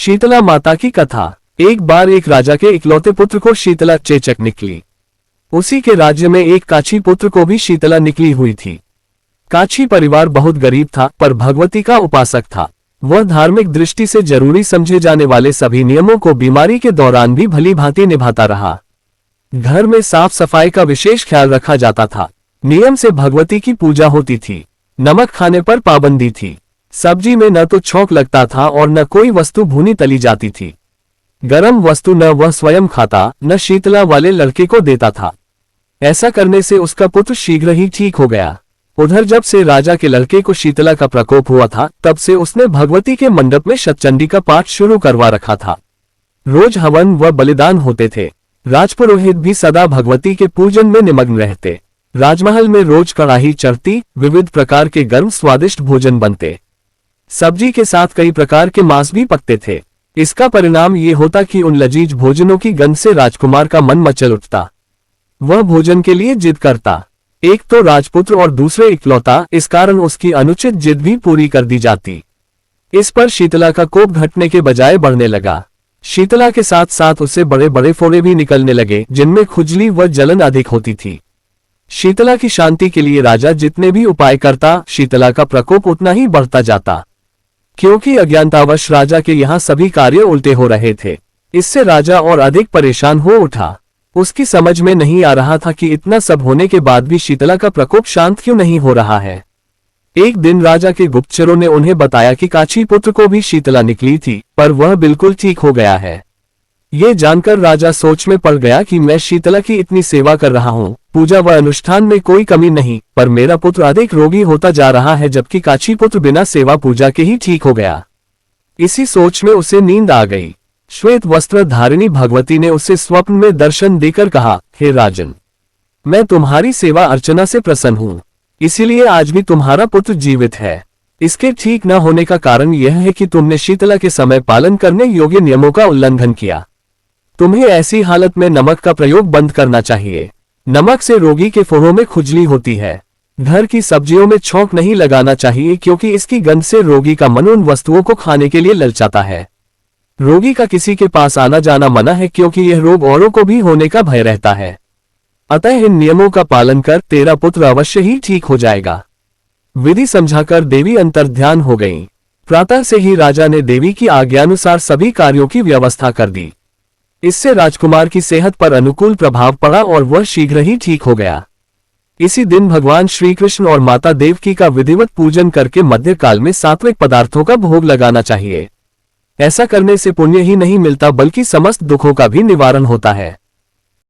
शीतला माता की कथा। एक बार एक राजा के इकलौते पुत्र को शीतला चेचक निकली। उसी के राज्य में एक काछी पुत्र को भी शीतला निकली हुई थी। काछी परिवार बहुत गरीब था, पर भगवती का उपासक था। वह धार्मिक दृष्टि से जरूरी समझे जाने वाले सभी नियमों को बीमारी के दौरान भी भली भांति निभाता रहा। घर में साफ सफाई का विशेष ख्याल रखा जाता था। नियम से भगवती की पूजा होती थी। नमक खाने पर पाबंदी थी। सब्जी में न तो छौंक लगता था और न कोई वस्तु भुनी तली जाती थी। गरम वस्तु न वह स्वयं खाता, न शीतला वाले लड़के को देता था। ऐसा करने से उसका पुत्र शीघ्र ही ठीक हो गया। उधर जब से राजा के लड़के को शीतला का प्रकोप हुआ था, तब से उसने भगवती के मंडप में शतचंडी का पाठ शुरू करवा रखा था। रोज हवन व बलिदान होते थे। राजपुरोहित भी सदा भगवती के पूजन में निमग्न रहते। राजमहल में रोज कड़ाही चढ़ती, विविध प्रकार के गर्म स्वादिष्ट भोजन बनते। सब्जी के साथ कई प्रकार के मांस भी पकते थे। इसका परिणाम ये होता कि उन लजीज भोजनों की गंध से राजकुमार का मन मचल उठता। वह भोजन के लिए जिद करता। एक तो राजपुत्र और दूसरे इकलौता, इस कारण उसकी अनुचित जिद भी पूरी कर दी जाती। इस पर शीतला का कोप घटने के बजाय बढ़ने लगा। शीतला के साथ साथ उससे बड़े बड़े फोड़े भी निकलने लगे, जिनमें खुजली व जलन अधिक होती थी। शीतला की शांति के लिए राजा जितने भी उपाय करता, शीतला का प्रकोप उतना ही बढ़ता जाता। क्योंकि अज्ञानतावश राजा के यहाँ सभी कार्य उल्टे हो रहे थे, इससे राजा और अधिक परेशान हो उठा। उसकी समझ में नहीं आ रहा था कि इतना सब होने के बाद भी शीतला का प्रकोप शांत क्यों नहीं हो रहा है। एक दिन राजा के गुप्तचरों ने उन्हें बताया कि काछी पुत्र को भी शीतला निकली थी, पर वह बिल्कुल ठीक हो गया है। ये जानकर राजा सोच में पड़ गया कि मैं शीतला की इतनी सेवा कर रहा हूँ, पूजा व अनुष्ठान में कोई कमी नहीं, पर मेरा पुत्र अधिक रोगी होता जा रहा है, जबकि काछी पुत्र बिना सेवा पूजा के ही ठीक हो गया। इसी सोच में उसे नींद आ गई। श्वेत वस्त्र धारिणी भगवती ने उसे स्वप्न में दर्शन देकर कहा, हे राजन, मैं तुम्हारी सेवा अर्चना से प्रसन्न हूँ, इसीलिए आज भी तुम्हारा पुत्र जीवित है। इसके ठीक न होने का कारण यह है कि तुमने शीतला के समय पालन करने योग्य नियमों का उल्लंघन किया। तुम्हें ऐसी हालत में नमक का प्रयोग बंद करना चाहिए। नमक से रोगी के फोड़ों में खुजली होती है। घर की सब्जियों में छौंक नहीं लगाना चाहिए, क्योंकि इसकी गंध से रोगी का मन उन वस्तुओं को खाने के लिए ललचाता है। रोगी का किसी के पास आना जाना मना है, क्योंकि यह रोग औरों को भी होने का भय रहता है। अतः इन नियमों का पालन कर तेरा पुत्र अवश्य ही ठीक हो जाएगा। विधि समझाकर देवी अंतर्ध्यान हो गईं। प्रातः से ही राजा ने देवी की आज्ञानुसार सभी कार्यों की व्यवस्था कर दी। इससे राजकुमार की सेहत पर अनुकूल प्रभाव पड़ा और वह शीघ्र ही ठीक हो गया। इसी दिन भगवान श्री कृष्ण और माता देवकी का विधिवत पूजन करके मध्यकाल में सात्विक पदार्थों का भोग लगाना चाहिए। ऐसा करने से पुण्य ही नहीं मिलता, बल्कि समस्त दुखों का भी निवारण होता है।